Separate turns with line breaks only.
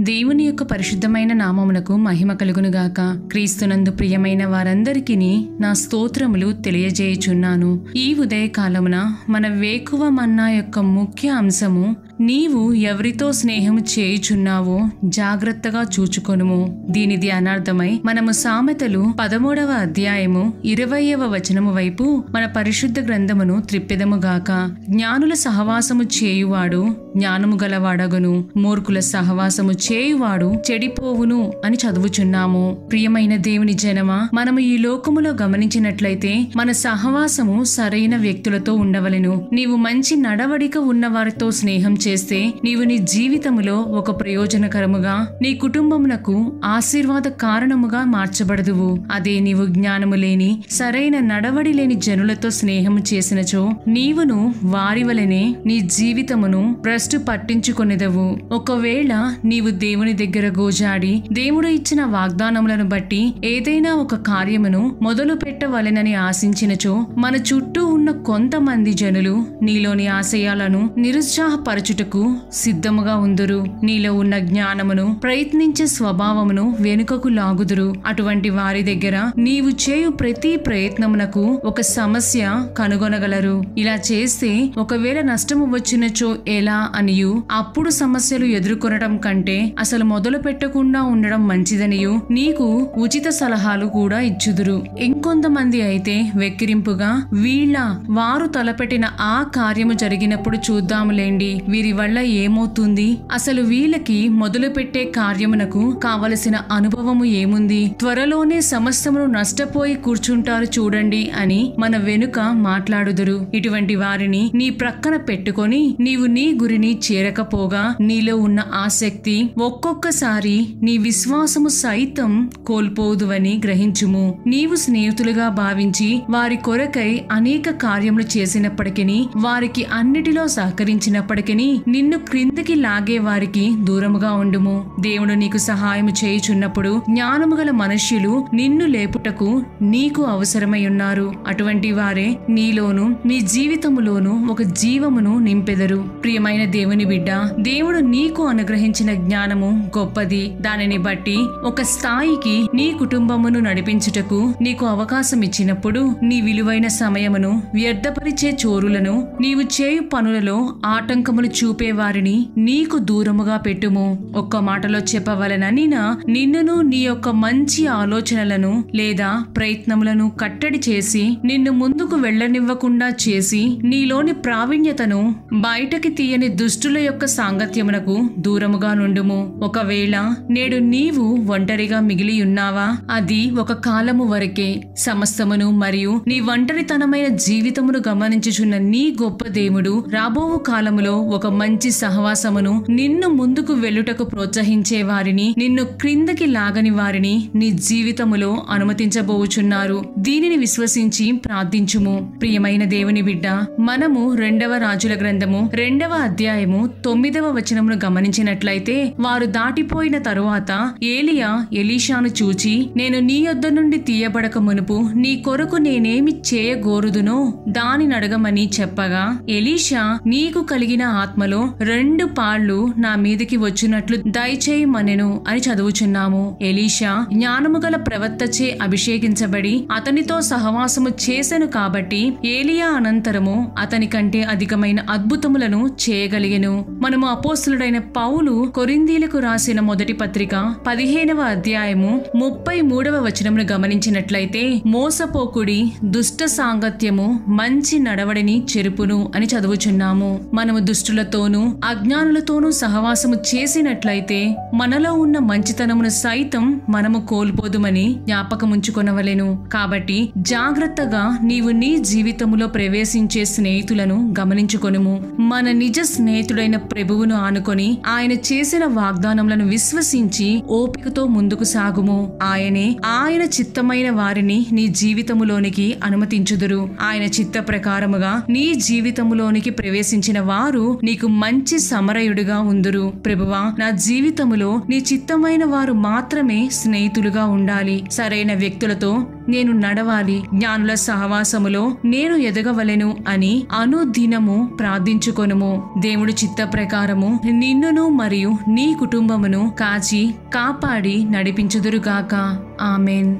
దేవుని యొక్క పరిశుద్ధమైన నామమునకు మహిమ కలుగునుగాక. క్రీస్తునందు ప్రియమైన వారందరికీ నా స్తోత్రములు తెలియజేయుచున్నాను. ఈ ఉదయకాలమున మన వేకువ మన్నా యొక్క ముఖ్య అంశము, నీవు ఎవరితో స్నేహము చేయుచున్నావో జాగ్రత్తగా చూచుకొనుము. దీని ధ్యానార్థమై మనము సామెతలు 13వ అధ్యాయము 20వ వచనము వైపు మన పరిశుద్ధ గ్రంథమును త్రిప్పెదముగాక. జ్ఞానుల సహవాసము చేయువాడు జ్ఞానము గలవాడగును, మూర్ఖుల సహవాసము చేయువాడు చెడిపోవును అని చదువుచున్నాము. ప్రియమైన దేవుని జనమా, మనము ఈ లోకములో గమనించినట్లయితే మన సహవాసము సరైన వ్యక్తులతో ఉండవలెను. నీవు మంచి నడవడిక ఉన్న వారితో స్నేహం చేస్తే నీవు నీ జీవితములో ఒక ప్రయోజనకరముగా, నీ కుటుంబమునకు ఆశీర్వాద కారణముగా మార్చబడదువు. అదే నీవు జ్ఞానము లేని, సరైన నడవడి లేని జనులతో స్నేహము చేసినచో నీవును వారి వలెనే నీ జీవితమును భ్రష్టు పట్టించుకొనిదవు. ఒకవేళ నీవు దేవుని దగ్గర గోజాడి దేవుడు ఇచ్చిన వాగ్దానములను బట్టి ఏదైనా ఒక కార్యమును మొదలు పెట్టవలెనని ఆశించినచో మన చుట్టూ ఉన్న కొంతమంది జనులు నీలోని ఆశయాలను నిరుత్సాహపరచుటకు సిద్ధముగా ఉందురు. నీలో ఉన్న జ్ఞానమును, ప్రయత్నించే స్వభావమును వెనుకకు లాగుదురు. అటువంటి వారి దగ్గర నీవు చేయు ప్రతి ప్రయత్నమునకు ఒక సమస్య కనుగొనగలరు. ఇలా చేస్తే ఒకవేళ నష్టము వచ్చినచో ఎలా అనియు, అప్పుడు సమస్యలు ఎదుర్కొనడం కంటే అసలు మొదలు పెట్టకుండా ఉండడం మంచిదనియు నీకు ఉచిత సలహాలు కూడా ఇచ్చుదురు. ఇంకొంతమంది అయితే వెక్కిరింపుగా, వారు తలపెట్టిన ఆ కార్యము జరిగినప్పుడు చూద్దాములేండి, వీరి వల్ల ఏమవుతుంది, అసలు వీళ్ళకి మొదలు పెట్టే కార్యమునకు కావలసిన అనుభవము ఏముంది, త్వరలోనే సమస్తమును నష్టపోయి కూర్చుంటారు చూడండి అని మన వెనుక మాట్లాడుదురు. ఇటువంటి వారిని నీ ప్రక్కన పెట్టుకొని నీవు నీ గురిని చేరకపోగా నీలో ఉన్న ఆసక్తి ఒక్కొక్కసారి నీ విశ్వాసము సైతం కోల్పోదువని గ్రహించుము. నీవు స్నేహితులుగా భావించి వారి కొరకై అనేక కార్యములు చేసినప్పటికీ, వారికి అన్నిటిలో సహకరించినప్పటికీ నిన్ను క్రిందికి లాగే వారికి దూరముగా ఉండుము. దేవుడు నీకు సహాయము చేయుచున్నప్పుడు జ్ఞానము గల మనుష్యులు నిన్ను లేపుటకు నీకు అవసరమై ఉన్నారు. అటువంటి వారే నీలోను నీ జీవితములోను ఒక జీవమును నింపెదరు. ప్రియమైన దేవుని బిడ్డ, దేవుడు నీకు అనుగ్రహించిన జ్ఞానము గొప్పది. దానిని బట్టి ఒక స్థాయికి నీ కుటుంబమును నడిపించుటకు నీకు అవకాశం ఇచ్చినప్పుడు నీ విలువైన సమయమును వ్యర్థపరిచే చోరులను, నీవు చేయు పనులలో ఆటంకములు చూపే వారిని నీకు దూరముగా పెట్టుము. ఒక్క మాటలో చెప్పవలనని నిన్నును నీ యొక్క మంచి ఆలోచనలను లేదా ప్రయత్నములను కట్టడి చేసి నిన్ను ముందుకు వెళ్లనివ్వకుండా చేసి నీలోని ప్రావీణ్యతను బయటకి తీయని దుష్టుల యొక్క సాంగత్యమునకు దూరముగా నుండుము. ఒకవేళ నేడు నీవు ఒంటరిగా మిగిలి ఉన్నావా, అది ఒక కాలము వరకే. సమస్తమును మరియు నీ ఒంటరితనమైన జీవితమును గమనించుచున్న నీ గొప్ప దేవుడు రాబోవు కాలములో ఒక మంచి సహవాసమును, నిన్ను ముందుకు వెళ్ళుటకు ప్రోత్సహించే వారిని, నిన్ను క్రిందకి లాగని వారిని నీ జీవితములో అనుమతించబోచున్నారు. దీనిని విశ్వసించి ప్రార్థించుము. ప్రియమైన దేవుని బిడ్డ, మనము 2వ రాజుల గ్రంథము 2వ అధ్యాయము 9వ వచనమును గమనించినట్లయితే, వారు దాటిపోయిన తరువాత ఏలియా ఎలీషాను చూచి, నేను నీ యొద్ద నుండి తీయబడక మునుపు నీ కొరకు నేనేమి చేయగోరుదునో దాని నడగమని చెప్పగా, ఎలీషా, నీకు కలిగిన ఆత్మలో 2 పాళ్లు నా మీదికి వచ్చినట్లు దయచేయమనెను అని చదువుచున్నాము. ఎలీషా జ్ఞానము గల ప్రవక్తచే అభిషేకించబడి అతనితో సహవాసము చేసెను కాబట్టి ఏలియా అనంతరము అతని కంటే అధికమైన అద్భుతములను చేయగలిగెను. మనము అపోస్తలుడైన పౌలు కొరింథీలకు రాసిన మొదటి పత్రిక 15వ అధ్యాయము 33వ వచనమును గమనించినట్లయితే, మోసపోకుడి, దుష్ట సాంగత్యము మంచి నడవడిని చెరుపును అని చదువుచున్నాము. మనము దుష్టులతో దుష్టులతోనూ అజ్ఞానులతోనూ సహవాసము చేసినట్లయితే మనలో ఉన్న మంచితనమును సైతం మనము కోల్పోదుమని జ్ఞాపకముంచుకొనవలెను. కాబట్టి జాగ్రత్తగా నీవు నీ జీవితములో ప్రవేశించే స్నేహితులను గమనించుకొనుము. మన నిజ స్నేహితుడైన ప్రభువును ఆనుకొని ఆయన చేసిన వాగ్దానములను విశ్వసించి ఓపికతో ముందుకు సాగుము. ఆయన చిత్తమైన వారిని నీ జీవితములోనికి అనుమతించుదురు. ఆయన చిత్త ప్రకారముగా నీ జీవితములోనికి ప్రవేశించిన వారు నీకు మంచి సమరయుడుగా ఉందురు. ప్రభువా, నా జీవితములో నీ చిత్తమైన వారు మాత్రమే స్నేహితులుగా ఉండాలి. సరైన వ్యక్తులతో నేను నడవాలి. జ్ఞానుల సహవాసములో నేను ఎదగవలెను అని అనుదినము ప్రార్థించుకొనుము. దేవుడు చిత్త ప్రకారము నిన్నును మరియు నీ కుటుంబమును కాచి కాపాడి నడిపించుదురుగాక. ఆమెన్.